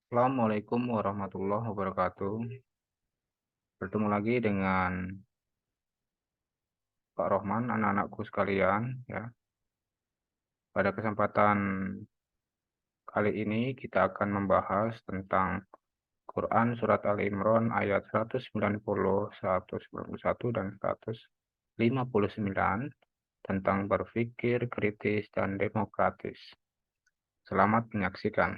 Assalamualaikum warahmatullahi wabarakatuh. Bertemu lagi dengan Pak Rohman, anak-anakku sekalian. Ya, pada kesempatan kali ini kita akan membahas tentang Quran Surat Al Imran ayat 190, 191, dan 159 tentang berpikir kritis dan demokratis. Selamat menyaksikan.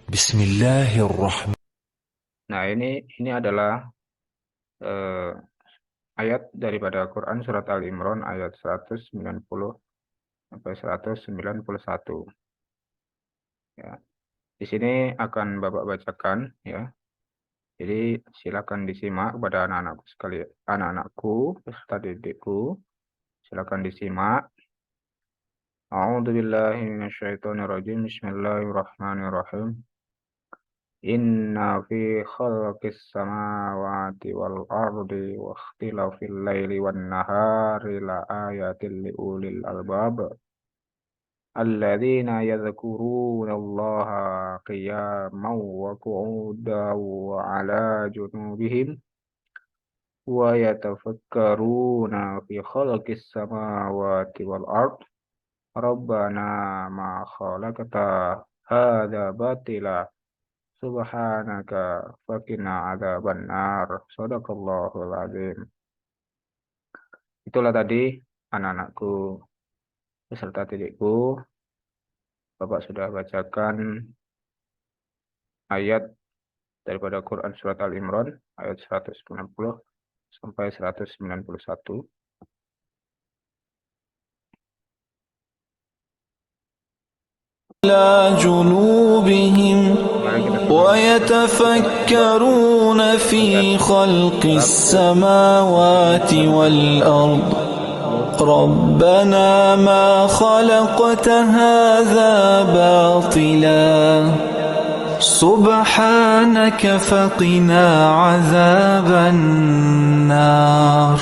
Bismillahirrahmanirrahim. Nah, ini adalah ayat daripada Quran Surat Al Imran ayat 190 sampai 191. Ya, di sini akan Bapak bacakan ya. Jadi silakan disimak kepada anak-anakku sekalian, anak-anakku beserta didikku. Silakan disimak. A'udzubillahi minasyaitonirrajim. Bismillahirrahmanirrahim. Inna fi khalqis samawati wal ardi wa ikhtilafil laili wan nahari la ayatin li ulil albab. الذين يذكرون الله قياما وقعودا وعلى جنوبهم ويتفكرون في خلق السماوات والأرض ربنا ما خلقت هذا باطلا سبحانك فقنا عذاب النار صدق الله العظيم. Itulah tadi anak-anakku beserta didikku, Bapak sudah bacakan ayat daripada Quran Surat Al Imran ayat 190 sampai 191. على جنوبهم Mari kita sama ويتفكرون في خلق السماوات والأرض ربنا ما خلقت هذا باطلا سبحانك فقنا عذاب النار.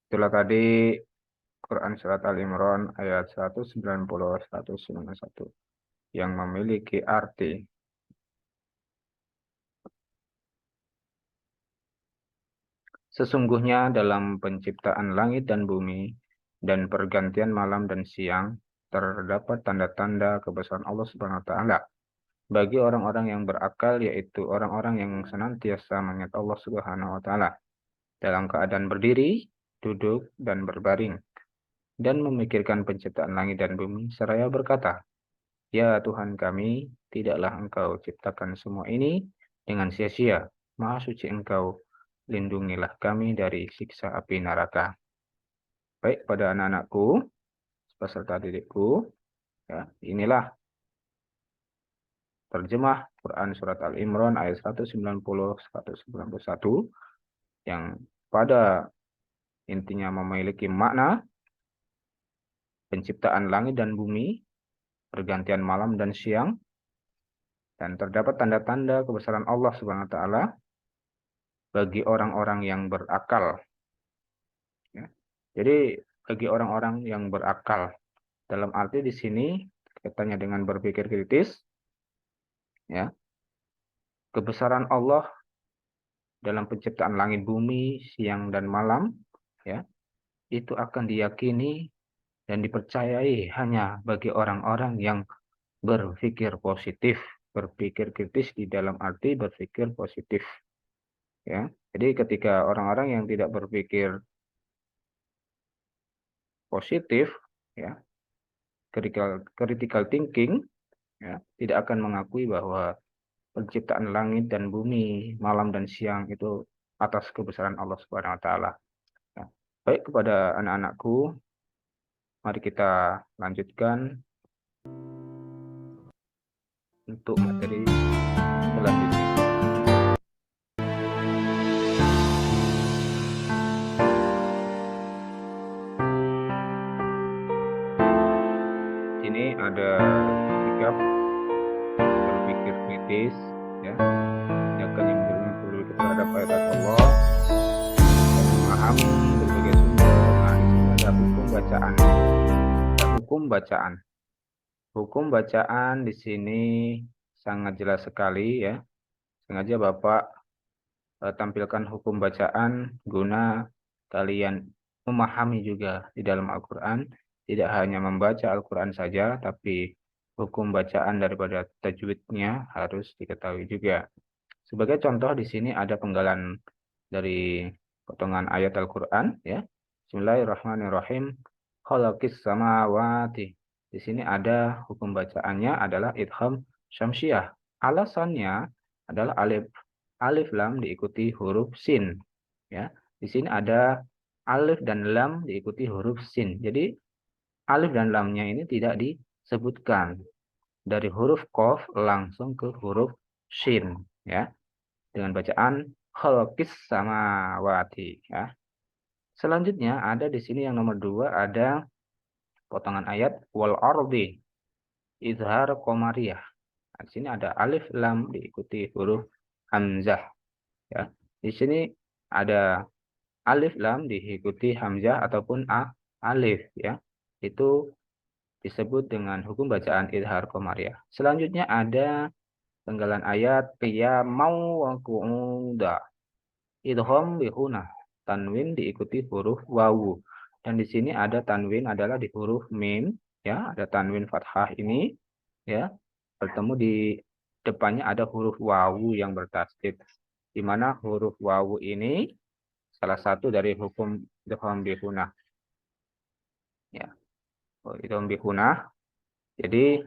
itulah tadi Quran Surat Al Imran ayat 190 191 yang memiliki arti sesungguhnya dalam penciptaan langit dan bumi dan pergantian malam dan siang terdapat tanda-tanda kebesaran Allah Subhanahu wa taala bagi orang-orang yang berakal, yaitu orang-orang yang senantiasa mengingat Allah Subhanahu wa taala dalam keadaan berdiri, duduk, dan berbaring, dan memikirkan penciptaan langit dan bumi, seraya berkata, "Ya Tuhan kami, tidaklah Engkau ciptakan semua ini dengan sia-sia. Maha suci Engkau, lindungilah kami dari siksa api neraka." Baik, pada anak-anakku, peserta didikku, ya, inilah terjemah Quran Surat Al Imran ayat 190-191 yang pada intinya memiliki makna penciptaan langit dan bumi, pergantian malam dan siang, dan terdapat tanda-tanda kebesaran Allah Subhanahu wa taala bagi orang-orang yang berakal. Ya. Jadi bagi orang-orang yang berakal, dalam arti di sini kaitannya dengan berpikir kritis, ya, kebesaran Allah dalam penciptaan langit bumi, siang dan malam, ya, itu akan diyakini dan dipercayai hanya bagi orang-orang yang berpikir positif, berpikir kritis di dalam arti berpikir positif. Ya, jadi ketika orang-orang yang tidak berpikir positif, ya, critical thinking, ya, tidak akan mengakui bahwa penciptaan langit dan bumi, malam dan siang itu atas kebesaran Allah Subhanahu wa taala. Ya. Baik, kepada anak-anakku, mari kita lanjutkan untuk materi selanjutnya. kritis, ya, menjaga yang berlebih terhadap ayat Allah, memahami berbagai sumber. Nah, di sini ada hukum bacaan. Ada hukum bacaan. Hukum bacaan di sini sangat jelas sekali, ya. Sengaja Bapak tampilkan hukum bacaan guna kalian memahami juga di dalam Al-Quran. Tidak hanya membaca Al-Quran saja, tapi hukum bacaan daripada tajwidnya harus diketahui juga. Sebagai contoh di sini ada penggalan dari potongan ayat Al-Quran, ya. Bismillahirrahmanirrahim. Khalaqis samawati. Di sini ada hukum bacaannya adalah idgham syamsiah. Alasannya adalah alif lam diikuti huruf sin, ya. Di sini ada alif dan lam diikuti huruf sin. Jadi alif dan lamnya ini tidak disebutkan. Dari huruf qaf langsung ke huruf shin, ya. Dengan bacaan khalaqis samawati, ya. Selanjutnya ada di sini yang nomor 2 ada potongan ayat wal ardi izhar qamariyah. Nah, di sini ada alif lam diikuti huruf hamzah, ya. Di sini ada alif lam diikuti hamzah ataupun alif, ya. Itu disebut dengan hukum bacaan izhar qamariyah. Selanjutnya ada penggalan ayat qiyamau wa qu'uda. Idgham bihuna. Tanwin diikuti huruf wawu. Dan di sini ada tanwin adalah di huruf mim, ya, ada tanwin fathah ini, ya. Bertemu di depannya ada huruf wawu yang bertasdid. Di mana huruf wawu ini salah satu dari hukum idgham bihuna. Ya. Idgham bihuna. Jadi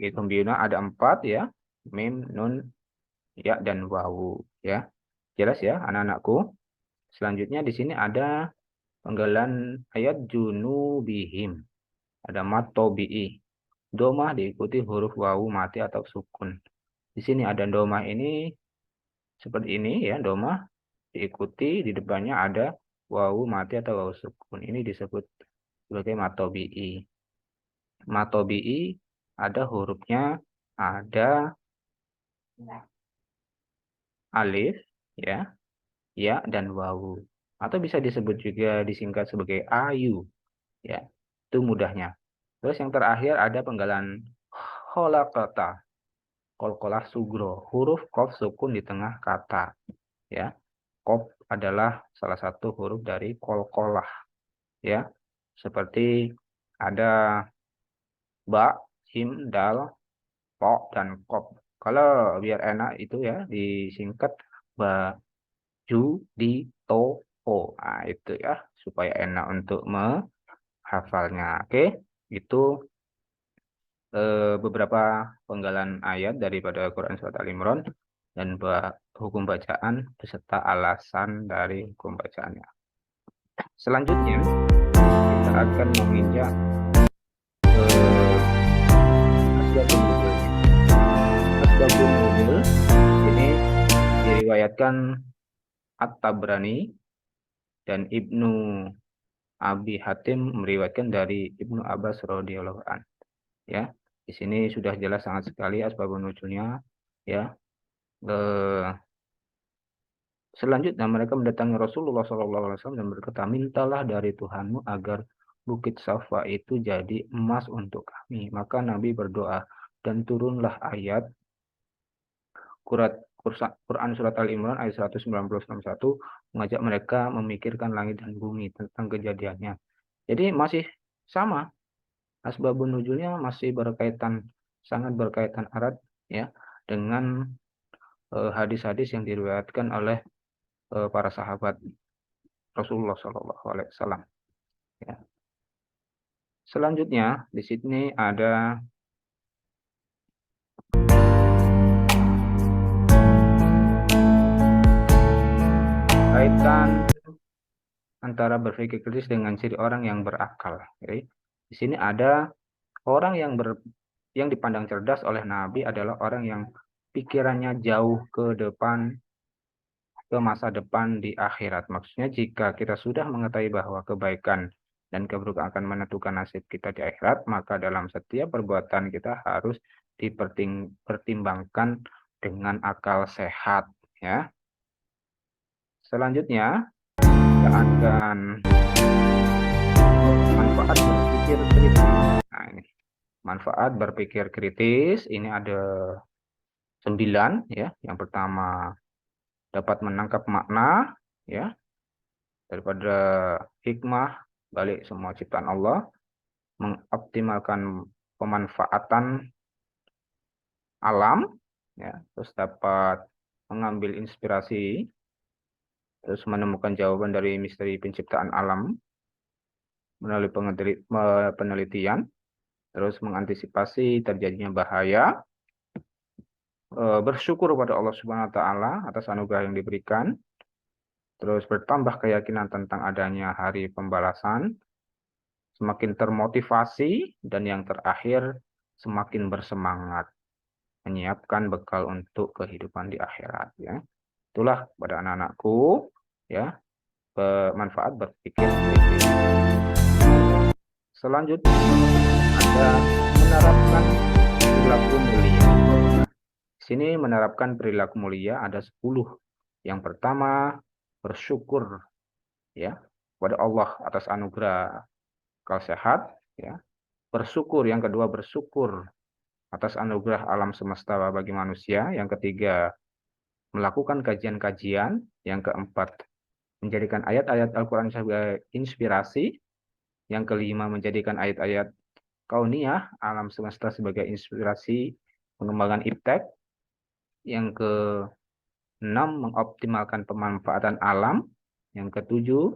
idgham bihuna ada 4, ya. Mim, nun, ya, dan wawu, ya. Jelas ya anak-anakku? Selanjutnya di sini ada penggalan ayat junubihim. Ada mat tobi'i. Domah diikuti huruf wawu mati atau sukun. Di sini ada domah ini seperti ini, ya. Domah diikuti di depannya ada wawu mati atau wawu sukun. Ini disebut sebagai mat tobi'i. Mat tobi'i ada hurufnya, ada alif, ya, ya, dan wawu. Atau bisa disebut juga disingkat sebagai ayu, ya. Itu mudahnya. Terus yang terakhir ada penggalan kholaqata, qalqalah sugro, huruf qaf sukun di tengah kata, ya. Qaf adalah salah satu huruf dari qalqalah, ya. Seperti ada ba, jim, dal, po, dan qaf. Kalau biar enak itu, ya, disingkat ba, ju, di, to, o. Nah, itu, ya, supaya enak untuk menghafalnya. Oke, itu beberapa penggalan ayat daripada Quran Surat Al-Imran dan hukum bacaan beserta alasan dari hukum bacaannya. Selanjutnya kita akan menginjak asbabun nuzul. Asbabun nuzul ini diriwayatkan At-Tabrani dan Ibnu Abi Hatim meriwayatkan dari Ibnu Abbas radhiyallahu anhu, ya. Di sini sudah jelas sangat sekali asbabun nuzulnya, ya. Selanjutnya mereka mendatangi Rasulullah SAW dan berkata, mintalah dari Tuhanmu agar bukit Safa itu jadi emas untuk kami. Maka Nabi berdoa dan turunlah ayat Quran Surat Al-Imran ayat 191 mengajak mereka memikirkan langit dan bumi tentang kejadiannya. Jadi masih sama. Asbabun nuzulnya masih berkaitan, sangat berkaitan erat, ya, dengan hadis-hadis yang diriwayatkan oleh para sahabat Rasulullah SAW. Ya. Selanjutnya di sini ada kaitan antara berpikir kritis dengan ciri orang yang berakal. Jadi, di sini ada orang yang dipandang cerdas oleh Nabi adalah orang yang pikirannya jauh ke depan, ke masa depan di akhirat. Maksudnya jika kita sudah mengetahui bahwa kebaikan dan keburukan akan menentukan nasib kita di akhirat, maka dalam setiap perbuatan kita harus dipertimbangkan dengan akal sehat, ya. Selanjutnya kita akan manfaat berpikir kritis. Nah, ini manfaat berpikir kritis ini ada 9, ya. Yang pertama, dapat menangkap makna, ya, daripada hikmah balik semua ciptaan Allah, mengoptimalkan pemanfaatan alam, ya, terus dapat mengambil inspirasi, terus menemukan jawaban dari misteri penciptaan alam melalui penelitian, terus mengantisipasi terjadinya bahaya, bersyukur kepada Allah Subhanahu wa taala atas anugerah yang diberikan, terus bertambah keyakinan tentang adanya hari pembalasan, semakin termotivasi, dan yang terakhir semakin bersemangat menyiapkan bekal untuk kehidupan di akhirat, ya. Itulah pada anak-anakku, ya, manfaat berpikir kritis. Selanjutnya ada menerapkan perilaku mulia. Di sini menerapkan perilaku mulia ada 10. Yang pertama, bersyukur, ya, kepada Allah atas anugerah akal sehat, ya. Bersyukur. Yang kedua, bersyukur atas anugerah alam semesta bagi manusia. Yang ketiga, melakukan kajian-kajian. Yang keempat, menjadikan ayat-ayat Al-Quran sebagai inspirasi. Yang kelima, menjadikan ayat-ayat kauniyah, alam semesta, sebagai inspirasi pengembangan iptek. Yang keenam, mengoptimalkan pemanfaatan alam. Yang ketujuh,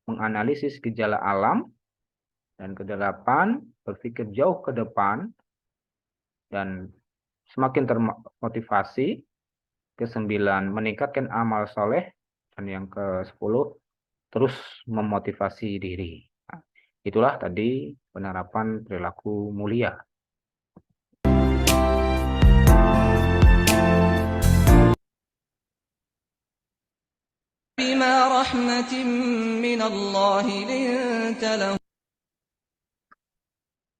menganalisis gejala alam. Dan kedelapan, berpikir jauh ke depan dan semakin termotivasi. Kesembilan, meningkatkan amal soleh. Dan yang ke-10, terus memotivasi diri. Nah, itulah tadi penerapan perilaku mulia. بما رحمة من الله لنت له.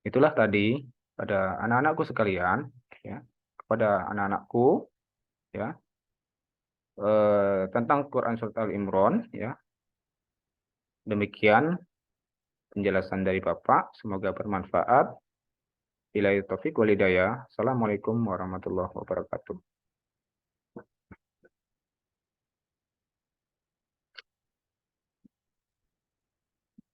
Itulah tadi pada anak-anakku sekalian, ya, kepada anak-anakku, ya, tentang Quran Surat Al-Imran, ya. Demikian penjelasan dari Bapak, semoga bermanfaat. Billahi taufik wal hidayah. Assalamualaikum warahmatullahi wabarakatuh.